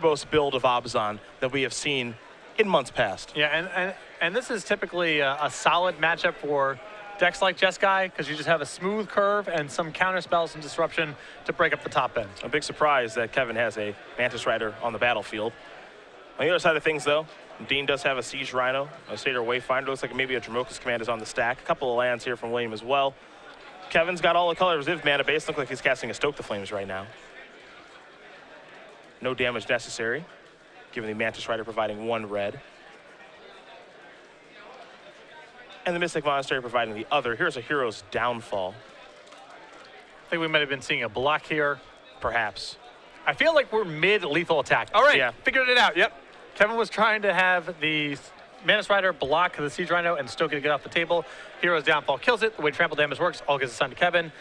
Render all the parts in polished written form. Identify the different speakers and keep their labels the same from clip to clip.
Speaker 1: verbose build of Abzan that we have seen in months past.
Speaker 2: Yeah, and this is typically a solid matchup for decks like Jeskai, because you just have a smooth curve and some counter spells and disruption to break up the top end.
Speaker 1: A big surprise that Kevin has a Mantis Rider on the battlefield. On the other side of things, though, Dean does have a Siege Rhino, a Satyr Wayfinder. Looks like maybe a Dromoka's Command is on the stack. A couple of lands here from William as well. Kevin's got all the colors of mana base. Looks like he's casting a Stoke the Flames right now. No damage necessary, given the Mantis Rider providing 1 red. And the Mystic Monastery providing the other. Here's a Hero's Downfall.
Speaker 2: I think we might have been seeing a block here.
Speaker 1: Perhaps.
Speaker 2: I feel like we're mid-lethal attack. All right,
Speaker 1: yeah.
Speaker 2: Figured it out, yep. Kevin was trying to have the Mantis Rider block the Siege Rhino and Stoke it to get off the table. Hero's Downfall kills it. The way trample damage works, all gets assigned to Kevin.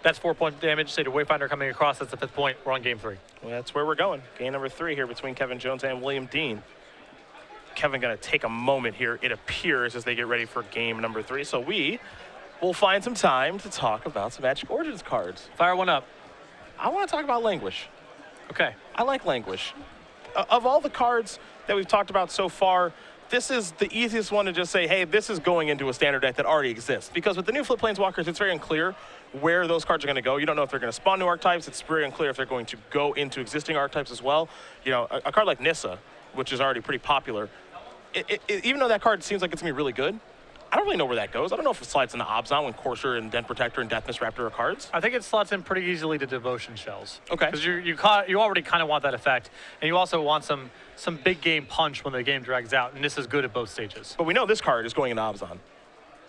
Speaker 2: That's 4 points damage. Satyr Wayfinder coming across, that's the 5th point. We're on game 3.
Speaker 1: Well, that's where we're going. Game number 3 here between Kevin Jones and William Dean. Kevin going to take a moment here, it appears, as they get ready for game number 3. So we will find some time to talk about some Magic Origins cards.
Speaker 2: Fire one up.
Speaker 1: I want to talk about Languish.
Speaker 2: Okay.
Speaker 1: I like Languish. Of all the cards that we've talked about so far, this is the easiest one to just say, hey, this is going into a standard deck that already exists. Because with the new Flip Planeswalkers, it's very unclear where those cards are going to go. You don't know if they're going to spawn new archetypes. It's very unclear if they're going to go into existing archetypes as well. You know, a card like Nissa, which is already pretty popular, even though that card seems like it's going to be really good, I don't really know where that goes. I don't know if it slides into Abzan when Courser and Den Protector and Death Mist Raptor are cards.
Speaker 2: I think it slots in pretty easily to Devotion Shells.
Speaker 1: Okay.
Speaker 2: Because you already kind of want that effect, and you also want some big game punch when the game drags out, and this is good at both stages.
Speaker 1: But we know this card is going into Abzan.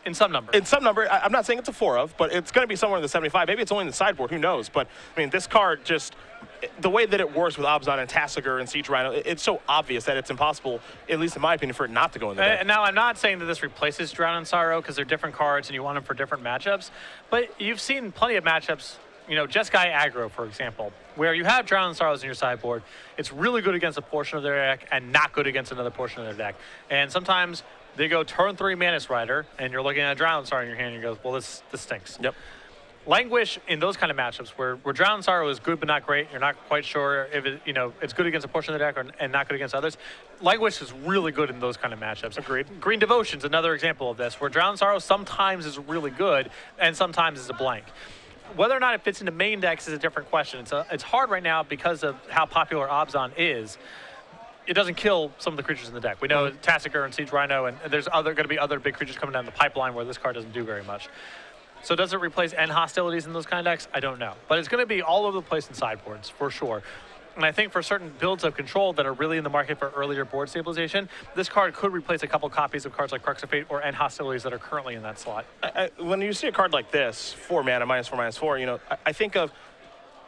Speaker 2: In some number.
Speaker 1: In some number. I'm not saying it's a 4 of, but it's going to be somewhere in the 75. Maybe it's only in the sideboard. Who knows? But, I mean, this card just, the way that it works with Abzan and Tasigur and Siege Rhino, it's so obvious that it's impossible, at least in my opinion, for it not to go in the deck.
Speaker 2: And now, I'm not saying that this replaces Drown in Sorrow, because they're different cards and you want them for different matchups. But you've seen plenty of matchups, you know, Jeskai aggro, for example, where you have Drown in Sorrows in your sideboard. It's really good against a portion of their deck and not good against another portion of their deck. And sometimes they go turn 3 Mantis Rider, and you're looking at a Drown in Sorrow in your hand, and you go, well, this stinks.
Speaker 1: Yep.
Speaker 2: Languish in those kind of matchups where Drown in Sorrow is good but not great, you're not quite sure if it, it's good against a portion of the deck and not good against others. Languish is really good in those kind of matchups.
Speaker 1: Agreed.
Speaker 2: Green Devotion's another example of this, where Drown in Sorrow sometimes is really good and sometimes is a blank. Whether or not it fits into main decks is a different question. It's hard right now because of how popular Abzan is. It doesn't kill some of the creatures in the deck. We know Tasigur and Siege Rhino, and there's going to be other big creatures coming down the pipeline where this card doesn't do very much. So does it replace end hostilities in those kind of decks? I don't know. But it's going to be all over the place in sideboards, for sure. And I think for certain builds of Control that are really in the market for earlier board stabilization, this card could replace a couple copies of cards like Crux of Fate or End Hostilities that are currently in that slot.
Speaker 1: When you see a card like this, 4 mana, -4/-4, I think of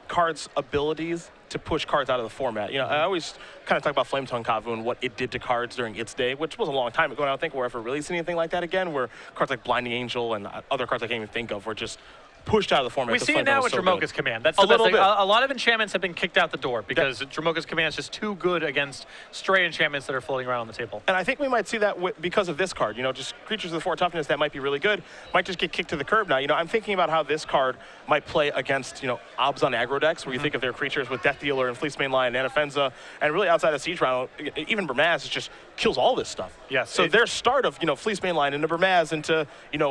Speaker 1: cards' abilities to push cards out of the format. I always kind of talk about Flametongue Kavu and what it did to cards during its day, which was a long time ago. I don't think we'll ever really see anything like that again, where cards like Blinding Angel and other cards I can't even think of were just pushed out of the format.
Speaker 2: We see it now with Dromoka's Command. That's the best thing. A lot of enchantments have been kicked out the door because Dromoka's Command is just too good against stray enchantments that are floating around on the table.
Speaker 1: And I think we might see that because of this card. Just creatures with 4 toughness that might be really good might just get kicked to the curb now. I'm thinking about how this card might play against, Abzan aggro decks, where you think of their creatures with Death Dealer and Fleece Mainline and Anafenza, and really outside of Siege Rhino, even Burmaz just kills all this stuff.
Speaker 2: Yes.
Speaker 1: So their start of, Fleece Mainline into Burmaz into,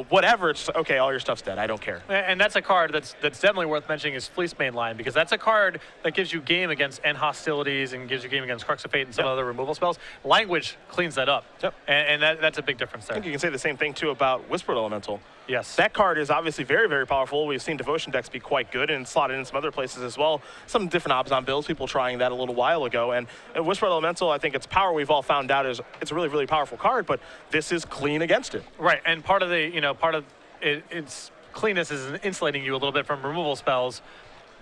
Speaker 1: whatever, it's okay, all your stuff's dead. I don't care.
Speaker 2: And that's a card that's definitely worth mentioning is Fleece Mainline, because that's a card that gives you game against End Hostilities and gives you game against Crux of Fate and some other removal spells. Language cleans that up.
Speaker 1: Yep.
Speaker 2: And that's a big difference there.
Speaker 1: I think you can say the same thing, too, about Whispered Elemental.
Speaker 2: Yes.
Speaker 1: That card is obviously very, very powerful. We've seen Devotion decks be quite good and slotted in some other places as well. Some different Abzan builds, people trying that a little while ago. And Whispered Elemental, I think its power we've all found out is it's a really, really powerful card, but this is clean against it.
Speaker 2: Right, and part of its cleanness is insulating you a little bit from removal spells.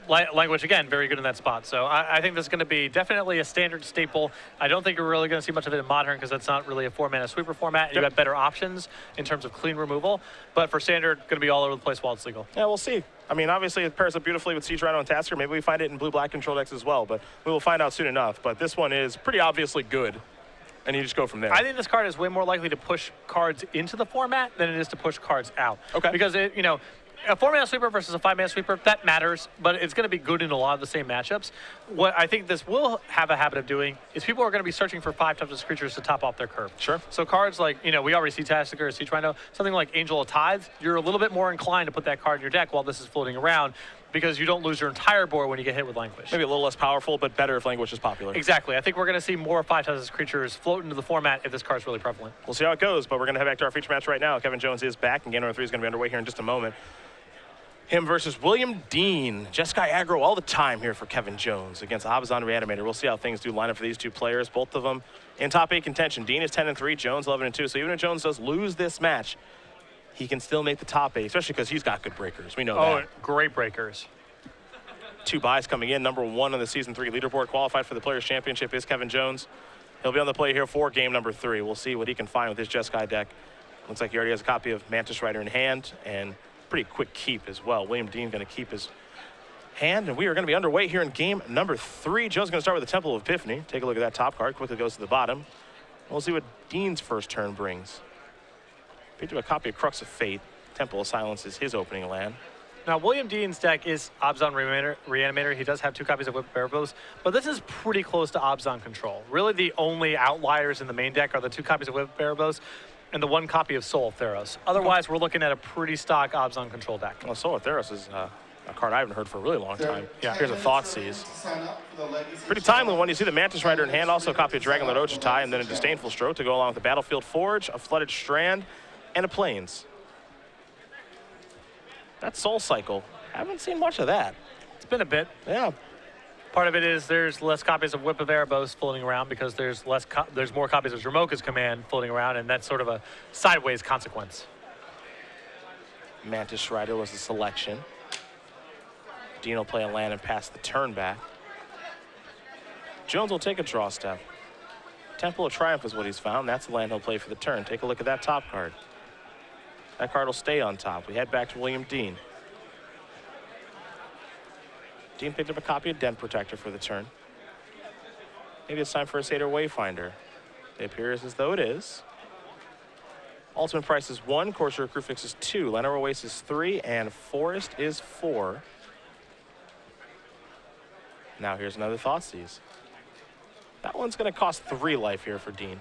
Speaker 2: Language, again, very good in that spot. So I think this is going to be definitely a standard staple. I don't think you're really going to see much of it in Modern because that's not really a 4-mana sweeper format. You got better options in terms of clean removal. But for Standard, going to be all over the place while it's legal.
Speaker 1: Yeah, we'll see. I mean, obviously, it pairs up beautifully with Siege Rhino and Tasigur. Maybe we find it in blue-black control decks as well, but we will find out soon enough. But this one is pretty obviously good, and you just go from there.
Speaker 2: I think this card is way more likely to push cards into the format than it is to push cards out.
Speaker 1: Okay.
Speaker 2: Because, A 4-mana sweeper versus a 5-mana sweeper, that matters, but it's going to be good in a lot of the same matchups. What I think this will have a habit of doing is people are going to be searching for 5 toughness creatures to top off their curve.
Speaker 1: Sure.
Speaker 2: So cards like, we already see Tastiger, Siege Rhino, something like Angel of Tides, you're a little bit more inclined to put that card in your deck while this is floating around because you don't lose your entire board when you get hit with Languish.
Speaker 1: Maybe a little less powerful, but better if Languish is popular.
Speaker 2: Exactly. I think we're going to see more 5 toughness creatures float into the format if this card's really prevalent.
Speaker 1: We'll see how it goes, but we're going to head back to our feature match right now. Kevin Jones is back, and game number 3 is going to be underway here in just a moment. Him versus William Dean. Jeskai aggro all the time here for Kevin Jones against Abzan Reanimator. We'll see how things do line up for these two players, both of them in top 8 contention. Dean is 10-3, Jones 11-2. So even if Jones does lose this match, he can still make the top 8, especially because he's got good breakers. We know that.
Speaker 2: Oh, great breakers.
Speaker 1: 2 buys coming in. Number 1 on the Season 3 leaderboard, qualified for the Players' Championship, is Kevin Jones. He'll be on the play here for game number 3. We'll see what he can find with his Jeskai deck. Looks like he already has a copy of Mantis Rider in hand, and pretty quick keep as well. William Dean going to keep his hand, and we are going to be underway here in game number 3. Joe's going to start with the Temple of Epiphany. Take a look at that top card. Quickly goes to the bottom. We'll see what Dean's first turn brings. Picked up a copy of Crux of Fate. Temple of Silence is his opening land.
Speaker 2: Now, William Dean's deck is Abzan Reanimator. He does have 2 copies of Whip Barabos, but this is pretty close to Abzan control. Really, the only outliers in the main deck are the 2 copies of Whip Barabos and the 1 copy of Soul of Theros. Otherwise, we're looking at a pretty stock Abzan control deck.
Speaker 1: Well, Soul of Theros is a card I haven't heard for a really long time.
Speaker 2: Yeah.
Speaker 1: Here's a Thoughtseize. Pretty timely one. You see the Mantis Rider in hand, also a copy of Dragonlord Ojutai, and then a Disdainful Stroke to go along with the Battlefield Forge, a Flooded Strand, and a Plains. That's Soul Cycle. Haven't seen much of that.
Speaker 2: It's been a bit.
Speaker 1: Yeah.
Speaker 2: Part of it is there's less copies of Whip of Erebos floating around because there's more copies of Dromoka's Command floating around, and that's sort of a sideways consequence.
Speaker 1: Mantis Rider was the selection. Dean will play a land and pass the turn back. Jones will take a draw step. Temple of Triumph is what he's found. That's the land he'll play for the turn. Take a look at that top card. That card will stay on top. We head back to William Dean. Dean picked up a copy of Den Protector for the turn. Maybe it's time for a Satyr Wayfinder. It appears as though it is. Ultimate price is 1, Courser Crucifix is 2, Llanowar Waste is 3, and Forest is 4. Now here's another Thoughtseize. That one's going to cost 3 life here for Dean.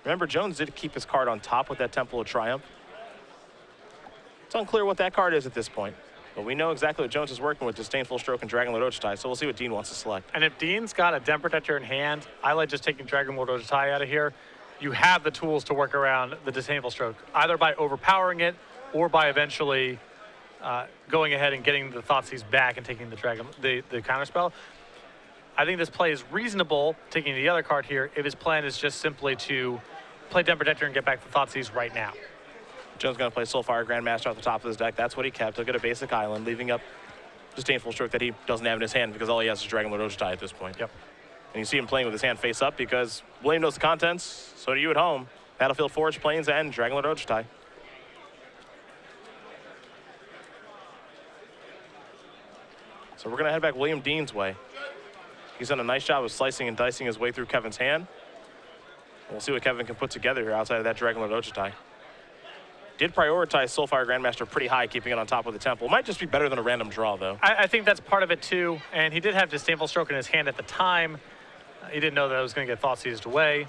Speaker 1: Remember, Jones did keep his card on top with that Temple of Triumph. It's unclear what that card is at this point, but we know exactly what Jones is working with, Disdainful Stroke and Dragonlord Ojutai, so we'll see what Dean wants to select.
Speaker 2: And if Dean's got a Den Protector in hand, I like just taking Dragonlord Ojutai out of here. You have the tools to work around the Disdainful Stroke, either by overpowering it or by eventually going ahead and getting the Thoughtseize back and taking the counterspell. I think this play is reasonable, taking the other card here, if his plan is just simply to play Den Protector and get back the Thoughtseize right now.
Speaker 1: Jones going to play Soulfire Grandmaster off the top of his deck. That's what he kept. He'll get a basic island, leaving up Disdainful Stroke that he doesn't have in his hand because all he has is Dragonlord Ojutai at this point.
Speaker 2: Yep.
Speaker 1: And you see him playing with his hand face up because William knows the contents, so do you at home. Battlefield Forge, Plains, and Dragonlord Ojutai. So we're going to head back William Dean's way. He's done a nice job of slicing and dicing his way through Kevin's hand. We'll see what Kevin can put together here outside of that Dragonlord Ojutai. Did prioritize Soulfire Grandmaster pretty high, keeping it on top of the Temple. Might just be better than a random draw, though.
Speaker 2: I think that's part of it, too. And he did have Disdainful Stroke in his hand at the time. He didn't know that it was going to get Thoughtseized away.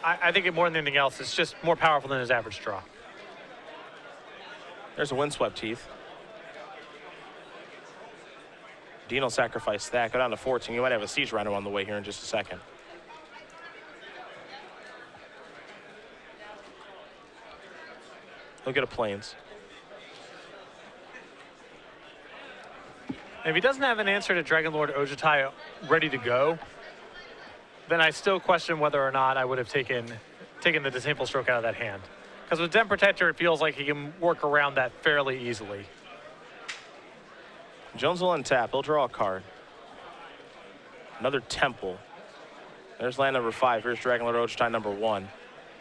Speaker 2: I think it more than anything else, it's just more powerful than his average draw.
Speaker 1: There's a Windswept Teeth. Dean will sacrifice that, go down to 14. You might have a Siege Rhino on the way here in just a second. He'll get a Plains.
Speaker 2: If he doesn't have an answer to Dragonlord Ojutai ready to go, then I still question whether or not I would have taken the Disdainful Stroke out of that hand. Because with Den Protector, it feels like he can work around that fairly easily.
Speaker 1: Jones will untap. He'll draw a card. Another Temple. There's land number 5. Here's Dragonlord Ojutai number 1.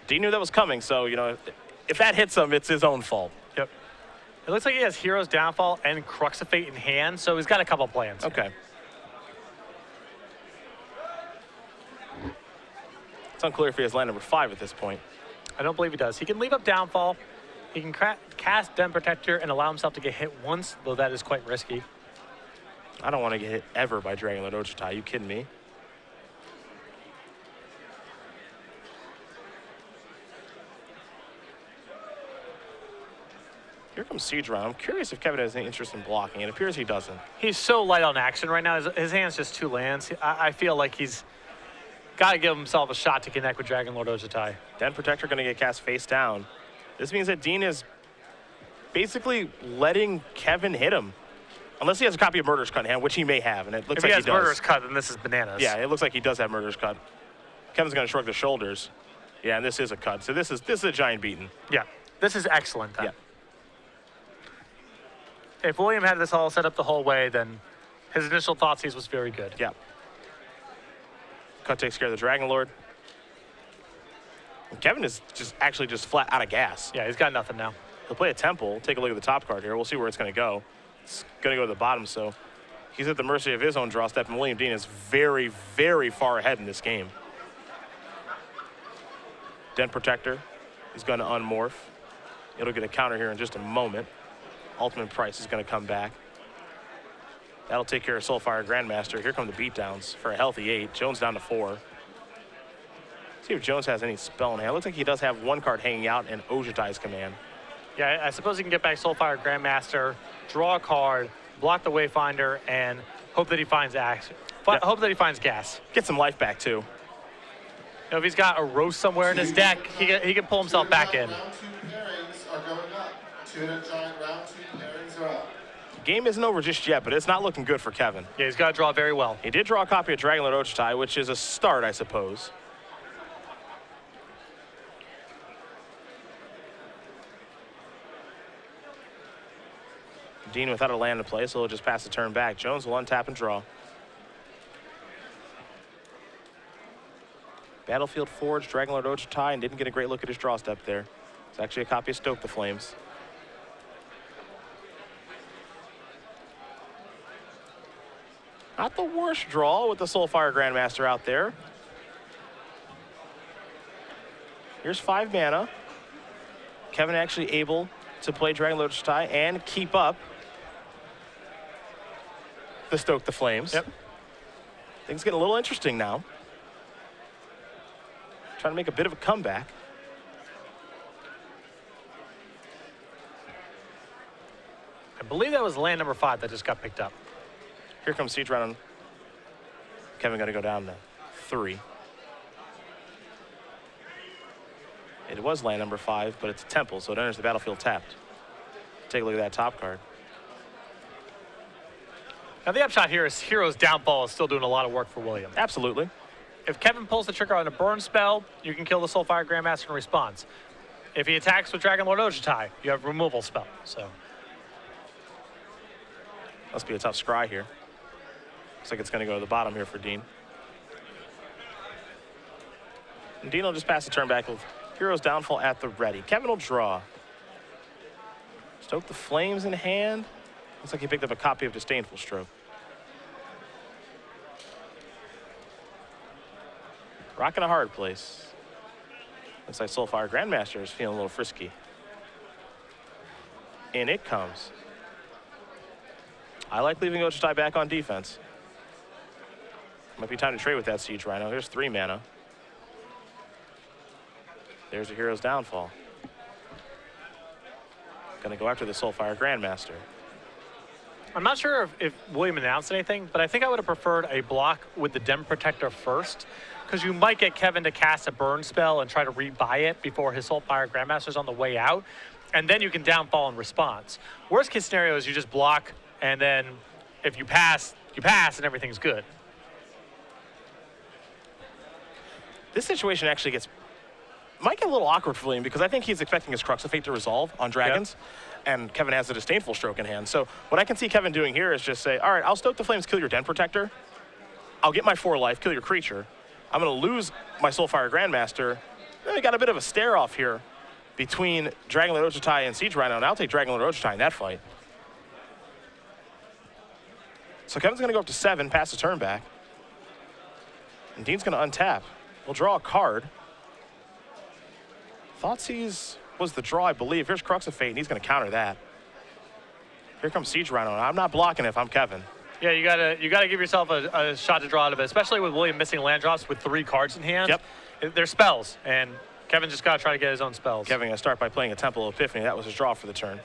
Speaker 1: Dean knew that was coming, so, you know, if that hits him, it's his own fault.
Speaker 2: Yep. It looks like he has Hero's Downfall and Crux of Fate in hand, so he's got a couple plans.
Speaker 1: Okay. It's unclear if he has land number 5 at this point.
Speaker 2: I don't believe he does. He can leave up Downfall, He can cast Den Protector and allow himself to get hit once, though that is quite risky.
Speaker 1: I don't want to get hit ever by Dragonlord Ojutai. You kidding me? Here comes Siege Rhino. I'm curious if Kevin has any interest in blocking. It appears he doesn't.
Speaker 2: He's so light on action right now. His hand's just 2 lands. I feel like he's got to give himself a shot to connect with Dragonlord Ojutai.
Speaker 1: Den Protector going to get cast face down. This means that Dean is basically letting Kevin hit him. Unless he has a copy of Murder's Cut in hand, which he may have, and it looks
Speaker 2: If
Speaker 1: like
Speaker 2: he has Murder's Cut, then this is bananas.
Speaker 1: Yeah, it looks like he does have Murder's Cut. Kevin's going to shrug the shoulders. Yeah, and this is a cut. So this is a giant beating.
Speaker 2: Yeah, this is excellent then.
Speaker 1: Yeah.
Speaker 2: If William had this all set up the whole way, then his initial Thoughtseize was very good.
Speaker 1: Yeah. Cut takes care of the Dragon Lord. And Kevin is actually just flat out of gas.
Speaker 2: Yeah, he's got nothing now.
Speaker 1: He'll play a Temple. Take a look at the top card here. We'll see where it's going to go. It's going to go to the bottom, so he's at the mercy of his own draw step, and William Dean is very, very far ahead in this game. Den Protector is going to unmorph. It'll get a counter here in just a moment. Ultimate Price is going to come back. That'll take care of Soulfire Grandmaster. Here come the beatdowns for a healthy 8. Jones down to 4. See if Jones has any spell in hand. Looks like he does have 1 card hanging out in Ojutai's command.
Speaker 2: Yeah, I suppose he can get back Soulfire Grandmaster, draw a card, block the Wayfinder, and hope that he finds action. Hope that he finds gas.
Speaker 1: Get some life back, too.
Speaker 2: You know, if he's got a roast somewhere in his deck, he can pull himself back in.
Speaker 3: Round 2 pairings are going up. 2 giant round 2 pairings are up.
Speaker 1: Game isn't over just yet, but it's not looking good for Kevin.
Speaker 2: Yeah, he's got to draw very well.
Speaker 1: He did draw a copy of Dragonlord Ojutai, which is a start, I suppose. Dean without a land to play, so he'll just pass the turn back. Jones will untap and draw. Battlefield Forge, Dragonlord Ojutai, and didn't get a great look at his draw step there. It's actually a copy of Stoke the Flames. Not the worst draw with the Soulfire Grandmaster out there. Here's 5 mana. Kevin actually able to play Dragonlord Ojutai and keep up the Stoke the Flames.
Speaker 2: Yep.
Speaker 1: Things getting a little interesting now. Trying to make a bit of a comeback.
Speaker 2: I believe that was land number 5 that just got picked up.
Speaker 1: Here comes Siege Rhino. Kevin going to go down to 3. It was land number 5, but it's a Temple, so it enters the battlefield tapped. Take a look at that top card.
Speaker 2: Now the upshot here is Hero's Downfall is still doing a lot of work for William.
Speaker 1: Absolutely.
Speaker 2: If Kevin pulls the trigger on a burn spell, you can kill the Soulfire Grandmaster in response. If he attacks with Dragonlord Ojutai, you have a removal spell. So
Speaker 1: Must be a tough scry here. Looks like it's going to go to the bottom here for Dean. And Dean will just pass the turn back with Hero's Downfall at the ready. Kevin will draw. Stoke the Flames in hand. Looks like he picked up a copy of Disdainful Stroke. Rocking a hard place. Looks like Soulfire Grandmaster is feeling a little frisky. In it comes. I like leaving Ojutai back on defense. Might be time to trade with that Siege Rhino. There's 3 mana. There's a Hero's Downfall. Gonna go after the Soulfire Grandmaster.
Speaker 2: I'm not sure if William announced anything, but I think I would have preferred a block with the Den Protector first, because you might get Kevin to cast a burn spell and try to rebuy it before his Soulfire Grandmaster's on the way out, and then you can downfall in response. Worst case scenario is you just block, and then if you pass, and everything's good.
Speaker 1: This situation actually might get a little awkward for William, because I think he's expecting his Crux of Fate to resolve on dragons, and Kevin has a Disdainful Stroke in hand. So what I can see Kevin doing here is just say, all right, I'll Stoke the Flames, kill your Den Protector. I'll get my 4 life, kill your creature. I'm going to lose my Soulfire Grandmaster. Then we got a bit of a stare off here between Dragonlord Ojutai and Siege Rhino, and I'll take Dragonlord Ojutai in that fight. So Kevin's going to go up to 7, pass the turn back. And Dean's going to untap. We'll draw a card. Thoughtseize was the draw, I believe. Here's Crux of Fate, and he's going to counter that. Here comes Siege Rhino. I'm not blocking if I'm Kevin.
Speaker 2: Yeah, you gotta give yourself a shot to draw out of it, especially with William missing land drops with 3 cards in hand.
Speaker 1: Yep.
Speaker 2: They're spells, and Kevin just gotta try to get his own spells.
Speaker 1: Kevin going to start by playing a Temple of Epiphany. That was his draw for the turn.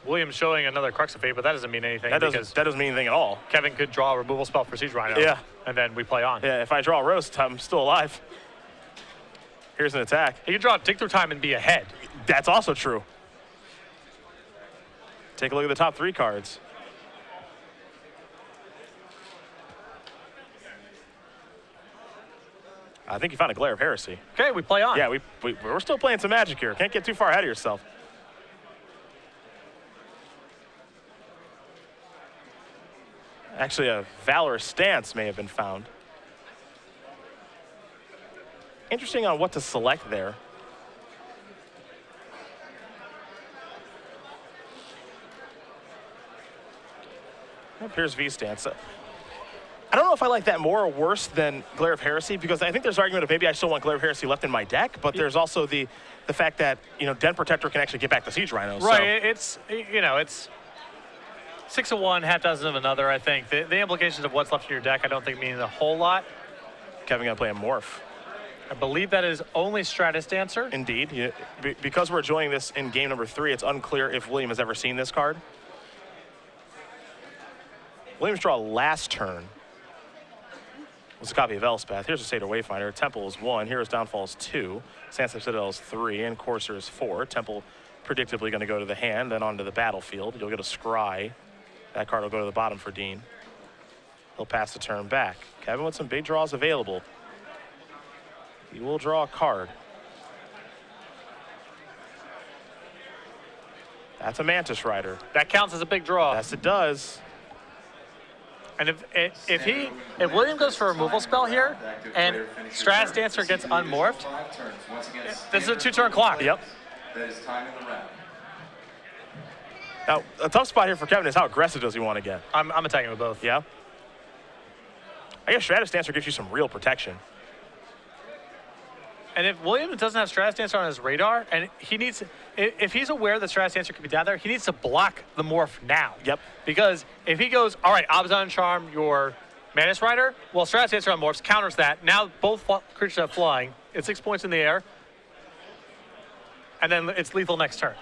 Speaker 2: William's showing another Crux of Fate, but that doesn't mean anything.
Speaker 1: That doesn't mean anything at all.
Speaker 2: Kevin could draw a removal spell for Siege Rhino.
Speaker 1: Yeah.
Speaker 2: And then we play on.
Speaker 1: Yeah, if I draw a Roast, I'm still alive. Here's an attack.
Speaker 2: He could draw Dig Through Time and be ahead.
Speaker 1: That's also true. Take a look at the top 3 cards. I think you found a Glare of Heresy.
Speaker 2: Okay, we play on.
Speaker 1: Yeah, we're still playing some Magic here. Can't get too far ahead of yourself. Actually, a Valorous Stance may have been found. Interesting on what to select there. Here's V-Stance. I don't know if I like that more or worse than Glare of Heresy, because I think there's argument of maybe I still want Glare of Heresy left in my deck, but there's also the fact that, Den Protector can actually get back to Siege Rhino.
Speaker 2: Right, it's 6 of one, half dozen of another, I think. The implications of what's left in your deck I don't think mean a whole lot.
Speaker 1: Kevin going to play a Morph.
Speaker 2: I believe that is only Stratus Dancer.
Speaker 1: Indeed. Because we're enjoying this in game number 3, it's unclear if William has ever seen this card. William's draw last turn was a copy of Elspeth. Here's a Satyr Wayfinder. Temple is 1. Hero's Downfall is 2. Sandstorm Citadel is 3. And Courser is 4. Temple predictably going to go to the hand, then onto the battlefield. You'll get a Scry. That card will go to the bottom for Dean. He'll pass the turn back. Kevin with some big draws available. He will draw a card. That's a Mantis Rider.
Speaker 2: That counts as a big draw.
Speaker 1: Yes, it does.
Speaker 2: And if William goes for a removal spell here, and Stratus Dancer gets unmorphed, this is a 2-turn clock.
Speaker 1: Yep.
Speaker 3: That is time in the round.
Speaker 1: Now, a tough spot here for Kevin is how aggressive does he want to get?
Speaker 2: I'm attacking with both.
Speaker 1: Yeah. I guess Stratus Dancer gives you some real protection.
Speaker 2: And if William doesn't have Stratus Dancer on his radar, and if he's aware that Stratus Dancer could be down there, he needs to block the morph now.
Speaker 1: Yep.
Speaker 2: Because if he goes, all right, Abzan Charm, your Mantis Rider, well, Stratus Dancer on morphs counters that. Now both creatures have flying. It's 6 points in the air. And then it's lethal next turn.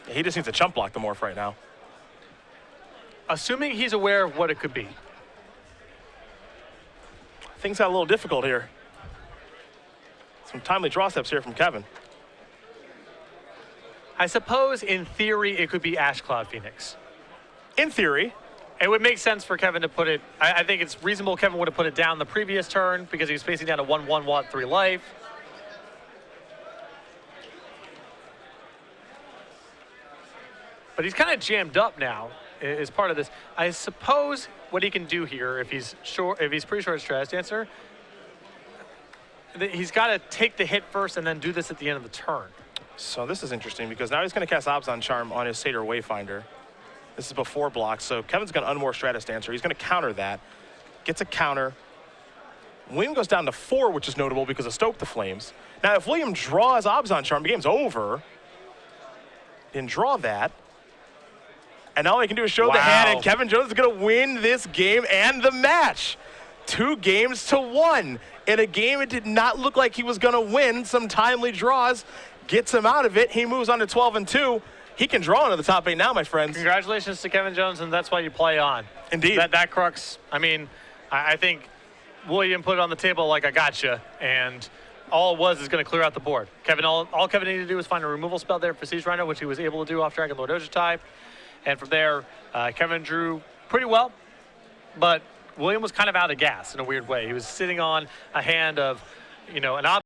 Speaker 1: He just needs to chump block the morph right now.
Speaker 2: Assuming he's aware of what it could be.
Speaker 1: Things got a little difficult here. Some timely draw steps here from Kevin.
Speaker 2: I suppose, in theory, it could be Ash Cloud Phoenix.
Speaker 1: In theory.
Speaker 2: It would make sense for Kevin to put it, I think it's reasonable Kevin would have put it down the previous turn because he was facing down a 1/1 Watt 3 life. But he's kind of jammed up now as part of this. I suppose what he can do here, if he's pretty sure it's Stratus Dancer, he's got to take the hit first and then do this at the end of the turn.
Speaker 1: So this is interesting because now he's going to cast Abzan Charm on his Satyr Wayfinder. This is before block, so Kevin's going to unmore Stratus Dancer. He's going to counter that. Gets a counter. William goes down to 4, which is notable because of Stoke the Flames. Now, if William draws Abzan Charm, the game's over. Didn't draw that. And all he can do is show the hand, and Kevin Jones is going to win this game and the match. 2-1 in a game it did not look like he was going to win. Some timely draws gets him out of it. He moves on to 12-2. He can draw into the top 8 now, my friends.
Speaker 2: Congratulations to Kevin Jones, and that's why you play on.
Speaker 1: Indeed.
Speaker 2: That Crux, I mean, I think William put it on the table like I gotcha, and all it was is going to clear out the board. All Kevin needed to do was find a removal spell there for Siege Rhino, which he was able to do off Dragon Lord Ojutai. And from there, Kevin drew pretty well, but William was kind of out of gas in a weird way. He was sitting on a hand of, an